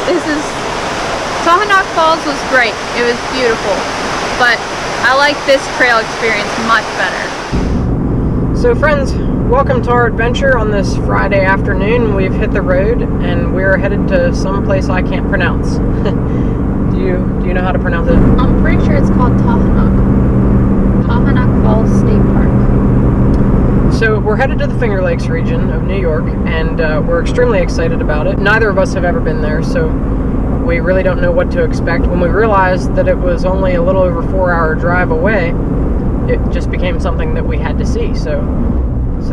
Taughannock Falls was great. It was beautiful, but I like this trail experience much better. So friends, welcome to our adventure on this Friday afternoon. We've hit the road and we're headed to some place I can't pronounce. Do you know how to pronounce it? I'm pretty sure it's called Taughannock Falls State Park. So we're headed to the Finger Lakes region of New York, and we're extremely excited about it. Neither of us have ever been there, so we really don't know what to expect. When we realized that it was only a little over 4-hour drive away, it just became something that we had to see. So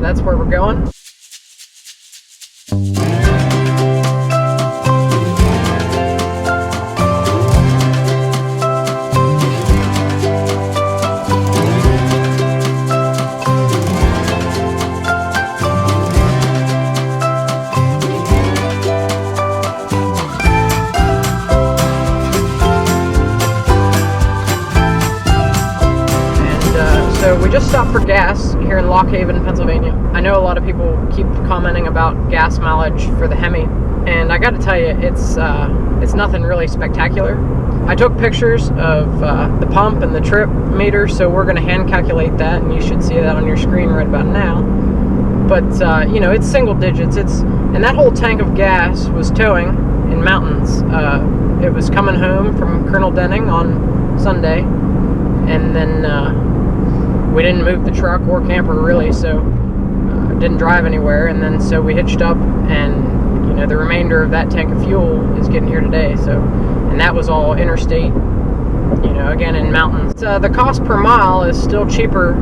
that's where we're going. So we just stopped for gas here in Lock Haven, Pennsylvania. I know a lot of people keep commenting about gas mileage for the Hemi, and I got to tell you, it's nothing really spectacular. I took pictures of the pump and the trip meter, so we're going to hand calculate that, and you should see that on your screen right about now. But you know, it's single digits. And that whole tank of gas was towing in mountains. It was coming home from Colonel Denning on Sunday, and then we didn't move the truck or camper really, so didn't drive anywhere. And then so we hitched up, and you know, the remainder of that tank of fuel is getting here today. So, and that was all interstate, you know, again in mountains. The cost per mile is still cheaper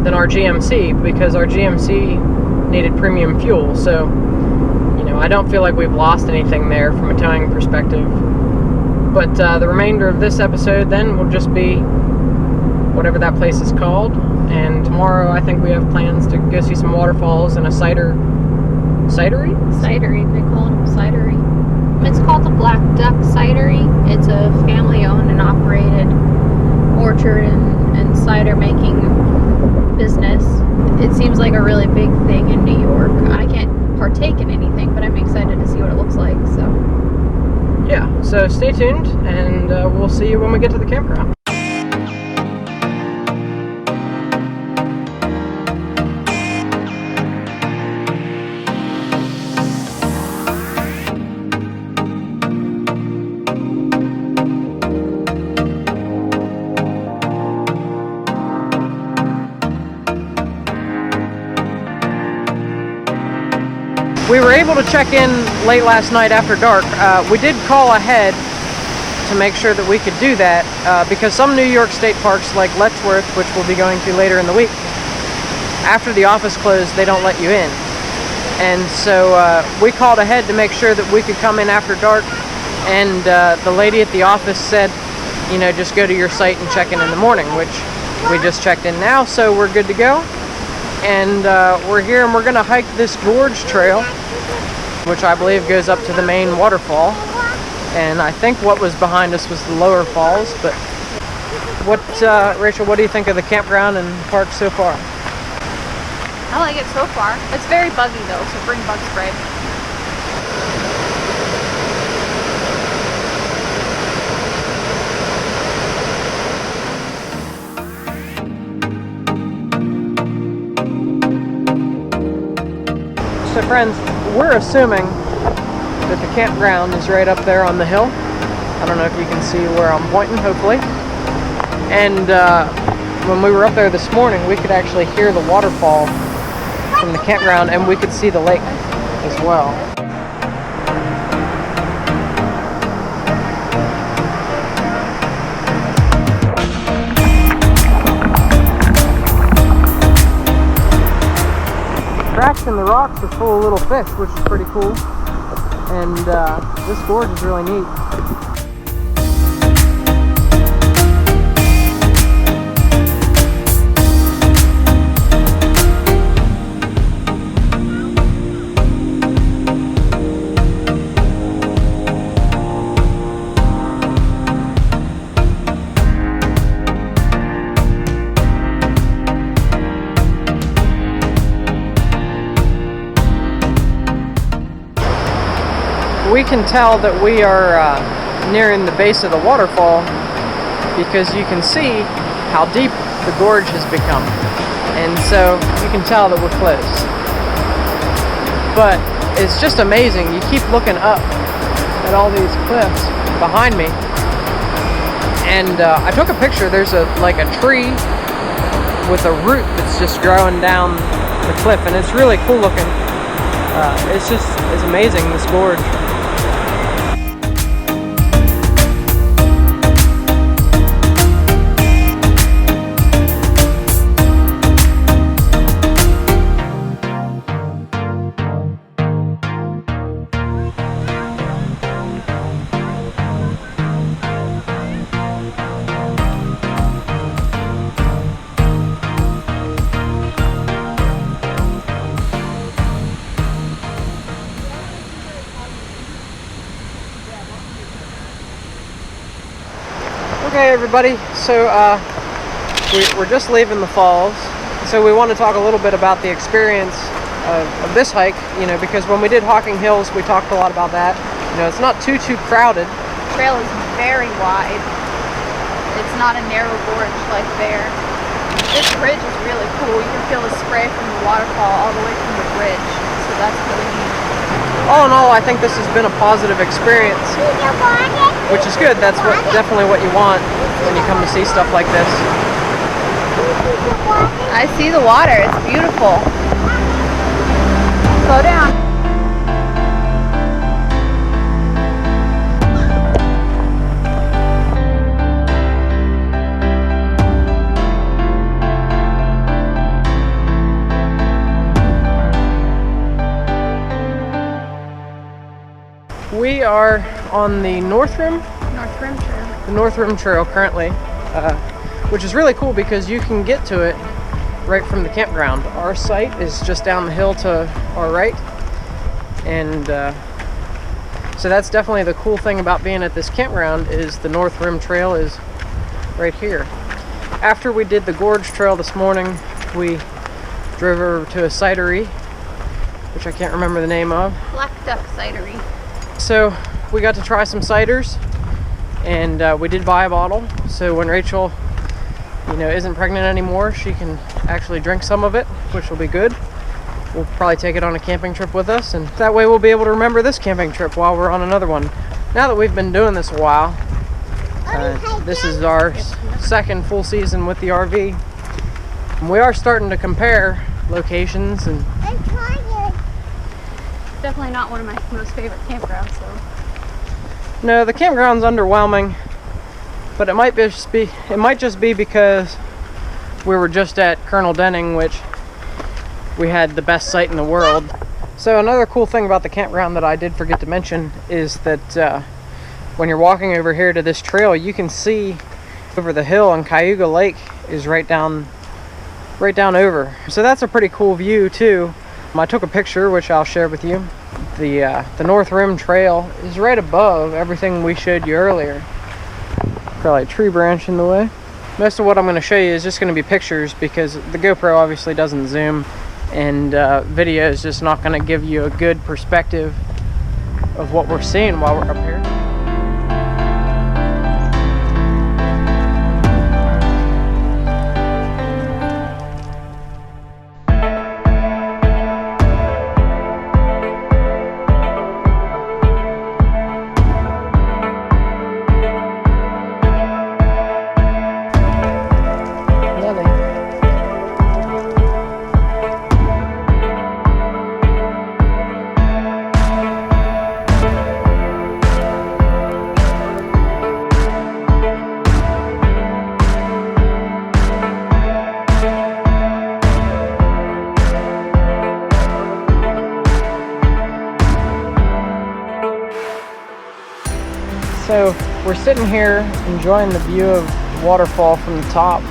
than our GMC because our GMC needed premium fuel. So, you know, I don't feel like we've lost anything there from a towing perspective. But the remainder of this episode then will just be whatever that place is called. And tomorrow I think we have plans to go see some waterfalls and a cidery? Cidery, they call it cidery. It's called the Black Duck Cidery. It's a family-owned and operated orchard and cider making business. It seems like a really big thing in New York. I can't partake in anything, but I'm excited to see what it looks like. So yeah, so stay tuned, and we'll see you when we get to the campground. We were able to check in late last night after dark. We did call ahead to make sure that we could do that because some New York state parks like Letchworth, which we'll be going to later in the week, after the office closed, they don't let you in. And so we called ahead to make sure that we could come in after dark, and the lady at the office said, you know, just go to your site and check in the morning, which we just checked in now, so we're good to go. And we're here, and we're going to hike this Gorge trail, which I believe goes up to the main waterfall. And I think what was behind us was the lower falls. But what, Rachel, what do you think of the campground and park so far? I like it so far. It's very buggy though, so bring bug spray. So friends, we're assuming that the campground is right up there on the hill. I don't know if you can see where I'm pointing, hopefully. And when we were up there this morning, we could actually hear the waterfall from the campground, and we could see the lake as well. Cracks in the rocks are full of little fish, which is pretty cool. And this gorge is really neat. We can tell that we are nearing the base of the waterfall because you can see how deep the gorge has become. And so you can tell that we're close. But it's just amazing. You keep looking up at all these cliffs behind me. And I took a picture. There's like a tree with a root that's just growing down the cliff, and it's really cool looking. It's amazing, this gorge. Okay, everybody, so we're just leaving the falls, so we want to talk a little bit about the experience of this hike, you know, because when we did Hocking Hills, we talked a lot about that. You know, it's not too crowded. The trail is very wide. It's not a narrow gorge like there. This bridge is really cool. You can feel the spray from the waterfall all the way from the bridge, so that's really neat. All in all, I think this has been a positive experience, which is good. That's definitely what you want when you come to see stuff like this. I see the water. It's beautiful. Slow down. We are on the North Rim Trail. The North Rim Trail currently, which is really cool because you can get to it right from the campground. Our site is just down the hill to our right, and so that's definitely the cool thing about being at this campground is the North Rim Trail is right here. After we did the Gorge Trail this morning, we drove over to a cidery, which I can't remember the name of. Black Duck Cidery. So we got to try some ciders, and we did buy a bottle, so when Rachel, you know, isn't pregnant anymore, she can actually drink some of it, which will be good. We'll probably take it on a camping trip with us, and that way we'll be able to remember this camping trip while we're on another one. Now that we've been doing this a while, this is our second full season with the RV, and we are starting to compare locations. And Definitely not one of my most favorite campgrounds, so. No, the campground's underwhelming, but it might just be because we were just at Colonel Denning, which we had the best site in the world. So another cool thing about the campground that I did forget to mention is that when you're walking over here to this trail, you can see over the hill, and Cayuga Lake is right down over. So that's a pretty cool view too. I took a picture, which I'll share with you. The North Rim Trail is right above everything we showed you earlier. Probably a tree branch in the way. Most of what I'm going to show you is just going to be pictures because the GoPro obviously doesn't zoom, and video is just not going to give you a good perspective of what we're seeing while we're up here. So we're sitting here enjoying the view of the waterfall from the top,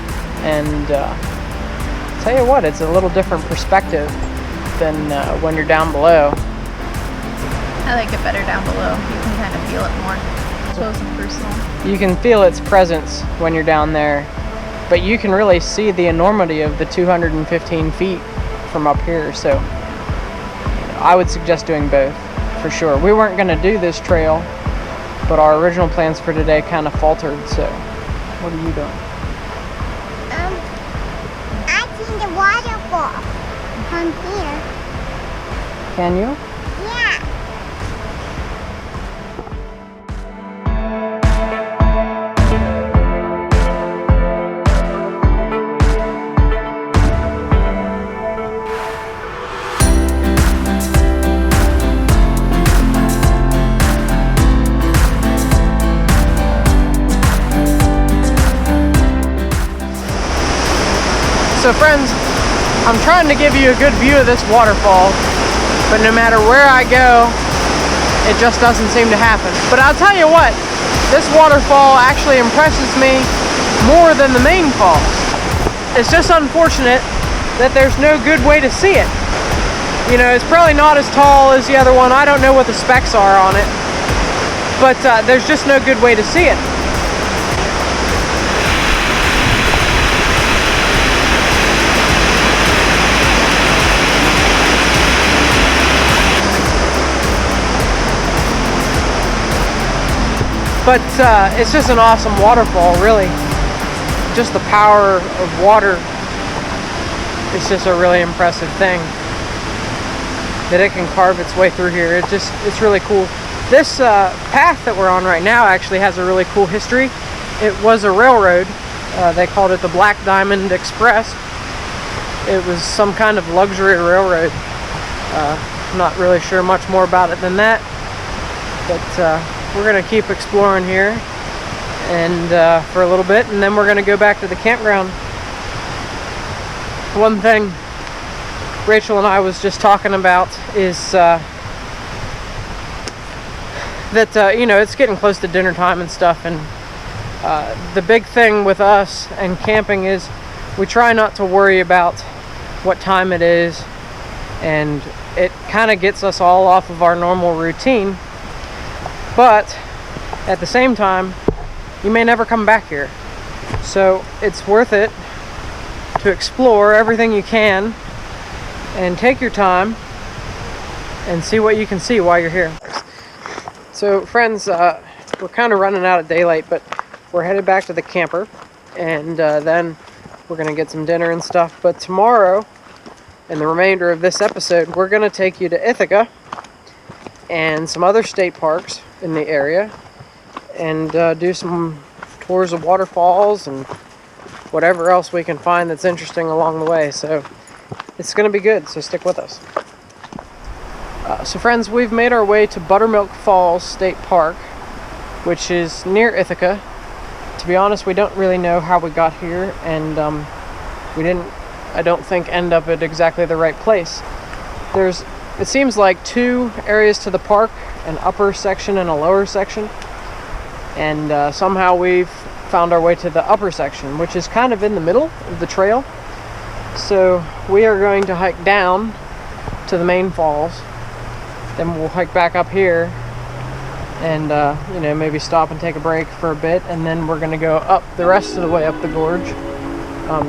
and tell you what, it's a little different perspective than when you're down below. I like it better down below. You can kind of feel it more close and personal. You can feel its presence when you're down there, but you can really see the enormity of the 215 feet from up here, so I would suggest doing both. for sure. We weren't going to do this trail, but our original plans for today kind of faltered. So, what are you doing? I see the waterfall from here. Can you? Yeah. So friends, I'm trying to give you a good view of this waterfall, but no matter where I go, it just doesn't seem to happen. But I'll tell you what, this waterfall actually impresses me more than the main falls. It's just unfortunate that there's no good way to see it. You know, it's probably not as tall as the other one. I don't know what the specs are on it, but there's just no good way to see it. But it's just an awesome waterfall, really. Just the power of water is just a really impressive thing. That it can carve its way through here. It's really cool. This path that we're on right now actually has a really cool history. It was a railroad. They called it the Black Diamond Express. It was some kind of luxury railroad. I'm not really sure much more about it than that. But we're going to keep exploring here and for a little bit, and then we're going to go back to the campground. One thing Rachel and I was just talking about is that you know, it's getting close to dinner time and stuff, and the big thing with us and camping is we try not to worry about what time it is, and it kind of gets us all off of our normal routine. But at the same time, you may never come back here. So it's worth it to explore everything you can and take your time and see what you can see while you're here. So friends, we're kind of running out of daylight, but we're headed back to the camper, and then we're going to get some dinner and stuff. But tomorrow, in the remainder of this episode, we're going to take you to Ithaca and some other state parks in the area, and do some tours of waterfalls and whatever else we can find that's interesting along the way. So it's going to be good, so stick with us. So friends, we've made our way to Buttermilk Falls State Park, which is near Ithaca. To be honest, we don't really know how we got here, and we didn't, I don't think, end up at exactly the right place. It seems like two areas to the park, an upper section and a lower section, and somehow we've found our way to the upper section, which is kind of in the middle of the trail. So we are going to hike down to the main falls, then we'll hike back up here and you know, maybe stop and take a break for a bit, and then we're going to go up the rest of the way up the gorge,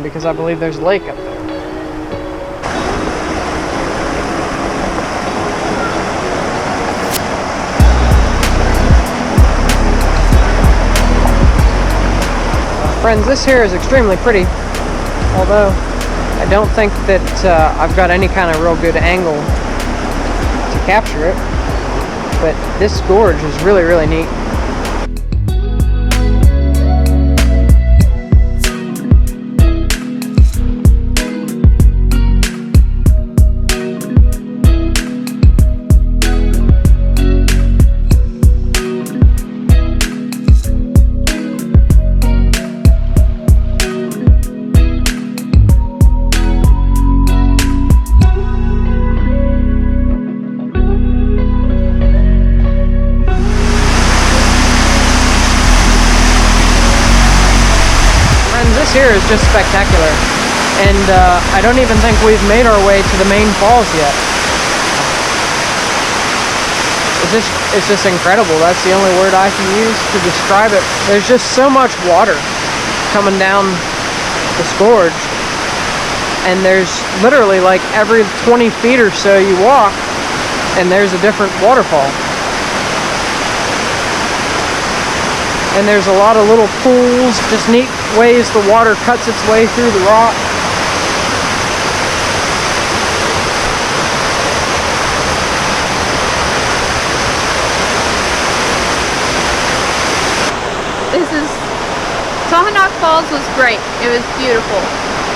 because I believe there's a lake up there. Friends, this here is extremely pretty, although I don't think that I've got any kind of real good angle to capture it, but this gorge is really, really neat. This here is just spectacular, and I don't even think we've made our way to the main falls yet. It's just incredible. That's the only word I can use to describe it. There's just so much water coming down this gorge, and there's literally like every 20 feet or so you walk, and there's a different waterfall. And there's a lot of little pools, just neat ways the water cuts its way through the rock. Taughannock Falls was great. It was beautiful,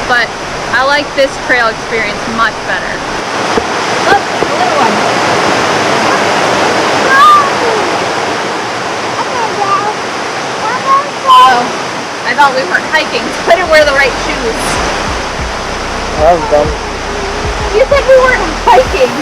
but I like this trail experience much better. Look, a little one. Oh, I thought we weren't hiking, so I didn't wear the right shoes. That was dumb. You said we weren't hiking.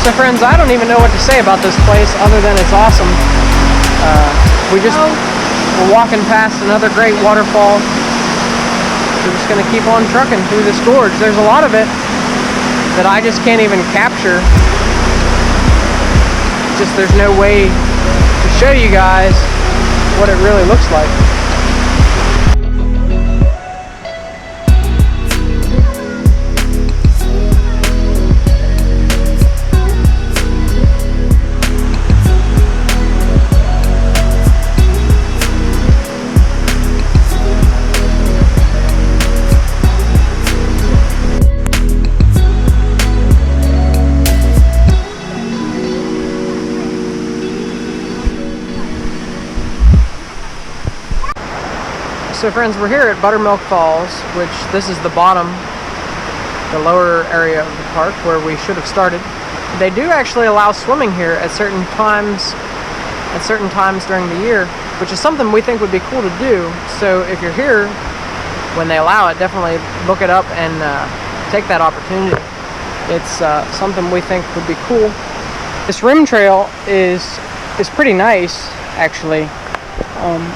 So friends, I don't even know what to say about this place other than it's awesome. We're walking past another great waterfall. We're just gonna keep on trucking through this gorge. There's a lot of it that I just can't even capture. Just there's no way to show you guys what it really looks like. So friends, we're here at Buttermilk Falls, which this is the bottom, the lower area of the park where we should have started. They do actually allow swimming here at certain times during the year, which is something we think would be cool to do. So if you're here when they allow it, definitely look it up and take that opportunity. It's something we think would be cool. This rim trail is pretty nice, actually.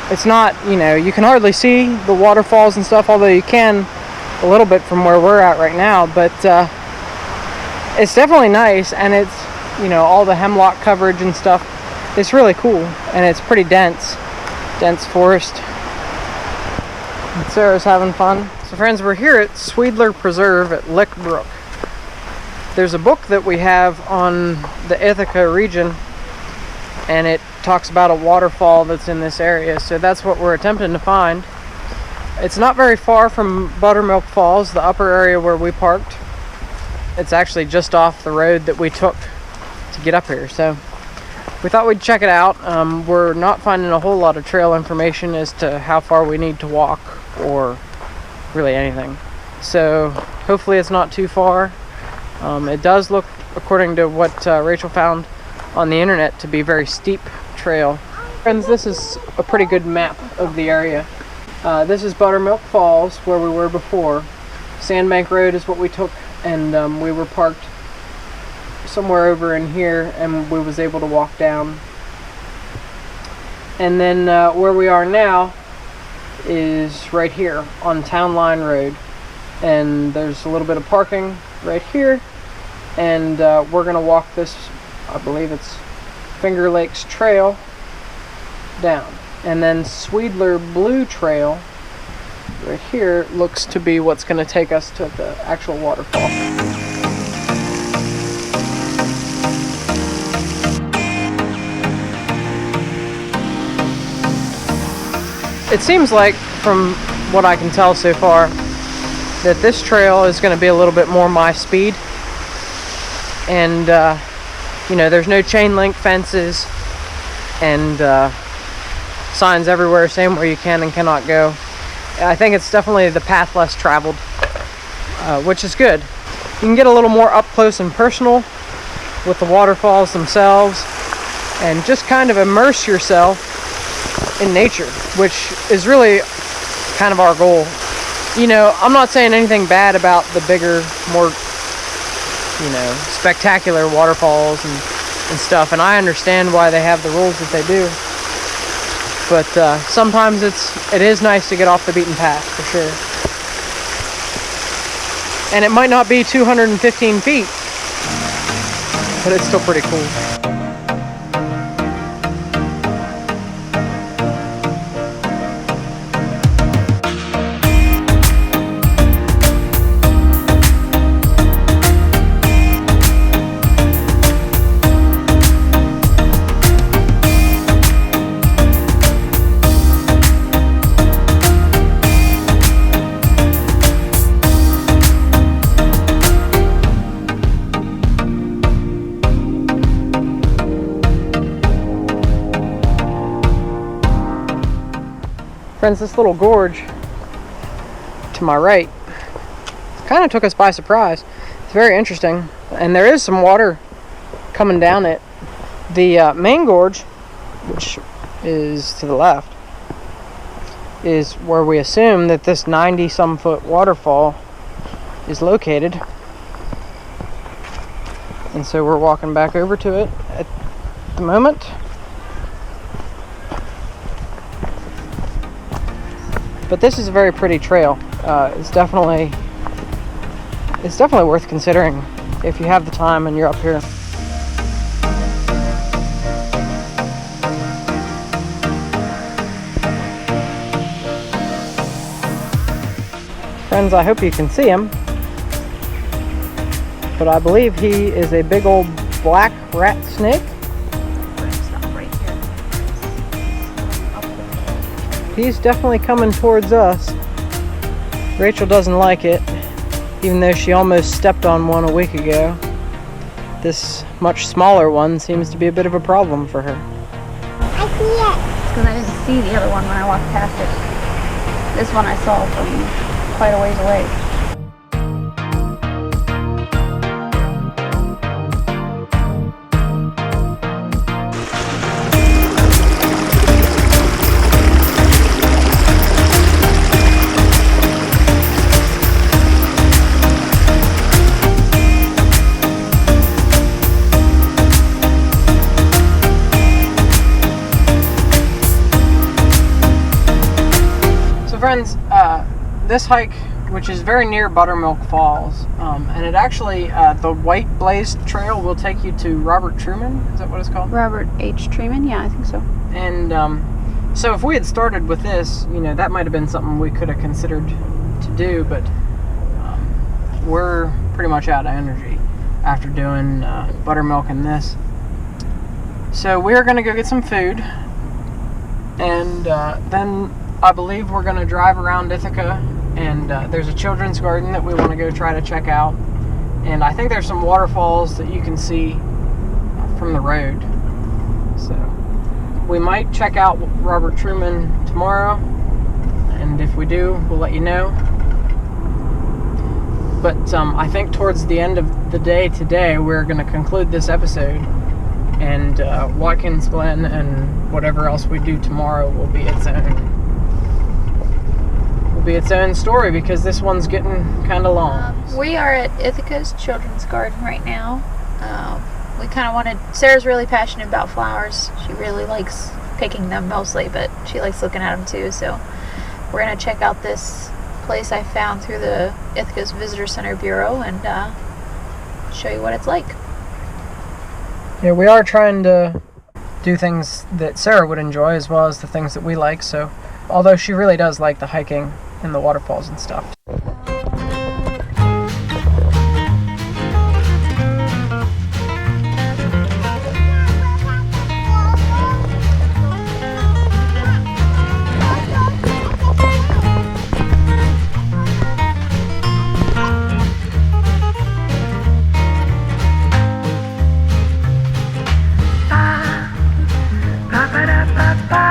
It's not, you can hardly see the waterfalls and stuff, although you can a little bit from where we're at right now, but it's definitely nice, and it's, all the hemlock coverage and stuff. It's really cool, and it's pretty dense forest. And Sarah's having fun. So friends, we're here at Sweedler Preserve at Lick Brook. There's a book that we have on the Ithaca region, and it talks about a waterfall that's in this area, so that's what we're attempting to find. It's not very far from Buttermilk Falls, the upper area where we parked. It's actually just off the road that we took to get up here, so we thought we'd check it out. We're not finding a whole lot of trail information as to how far we need to walk or really anything, so hopefully it's not too far. It does look, according to what Rachel found on the internet, to be a very steep trail. Friends, this is a pretty good map of the area. This is Buttermilk Falls, where we were before. Sandbank Road is what we took, and we were parked somewhere over in here, and we was able to walk down. And then where we are now is right here on Town Line Road, and there's a little bit of parking right here, and we're gonna walk this, I believe it's Finger Lakes Trail down, and then Sweedler Blue Trail right here looks to be what's going to take us to the actual waterfall. It seems like, from what I can tell so far, that this trail is going to be a little bit more my speed, and there's no chain link fences and signs everywhere saying where you can and cannot go. I think it's definitely the path less traveled, which is good. You can get a little more up close and personal with the waterfalls themselves and just kind of immerse yourself in nature, which is really kind of our goal. You know, I'm not saying anything bad about the bigger, more, you know, spectacular waterfalls and stuff, and I understand why they have the rules that they do. But sometimes it is nice to get off the beaten path, for sure. And it might not be 215 feet, but it's still pretty cool. Friends, this little gorge to my right kind of took us by surprise. It's very interesting, and there is some water coming down it. The main gorge, which is to the left, is where we assume that this 90-some foot waterfall is located. And so we're walking back over to it at the moment. But this is a very pretty trail. It's definitely worth considering if you have the time and you're up here. Friends, I hope you can see him, but I believe he is a big old black rat snake. He's definitely coming towards us. Rachel doesn't like it, even though she almost stepped on one a week ago. This much smaller one seems to be a bit of a problem for her. I see it. It's because I didn't see the other one when I walked past it. This one I saw from quite a ways away. Friends, this hike, which is very near Buttermilk Falls, and it actually, the White Blaze Trail will take you to Robert Truman. Is that what it's called? Robert H. Truman? Yeah, I think so. And so if we had started with this, you know, that might have been something we could have considered to do, but we're pretty much out of energy after doing Buttermilk and this. So we're going to go get some food, and then I believe we're going to drive around Ithaca, and there's a children's garden that we want to go try to check out, and I think there's some waterfalls that you can see from the road. So we might check out Robert Truman tomorrow, and if we do, we'll let you know. But I think towards the end of the day today, we're going to conclude this episode, and Watkins Glen and whatever else we do tomorrow will be its own story, because this one's getting kind of long. We are at Ithaca's Children's Garden right now. We kind of wanted, Sarah's really passionate about flowers. She really likes picking them mostly, but she likes looking at them too. So we're going to check out this place I found through the Ithaca's Visitor Center Bureau and show you what it's like. Yeah, we are trying to do things that Sarah would enjoy as well as the things that we like. So although she really does like the hiking and the waterfalls and stuff. Ba ba da ba ba.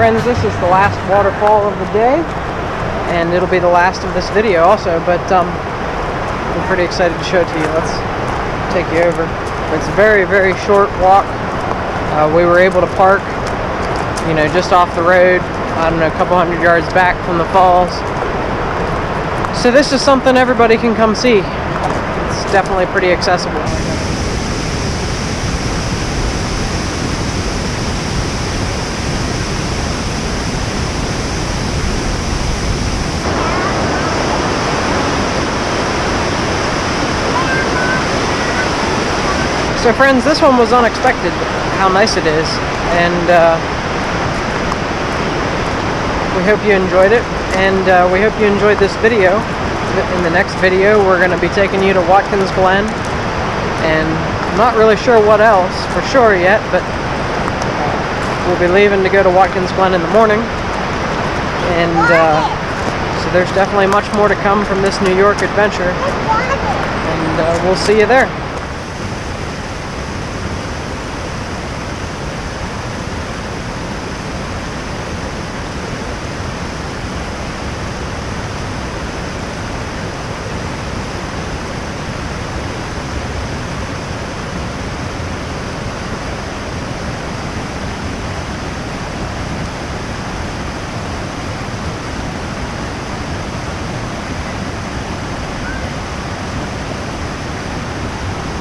friends, this is the last waterfall of the day, and it'll be the last of this video also, but I'm pretty excited to show it to you. Let's take you over. It's a very, very short walk. We were able to park, you know, just off the road, I don't know, a couple hundred yards back from the falls. So this is something everybody can come see. It's definitely pretty accessible. So friends, this one was unexpected, how nice it is, and we hope you enjoyed it, and we hope you enjoyed this video. In the next video, we're going to be taking you to Watkins Glen, and I'm not really sure what else for sure yet, but we'll be leaving to go to Watkins Glen in the morning, and so there's definitely much more to come from this New York adventure, and we'll see you there.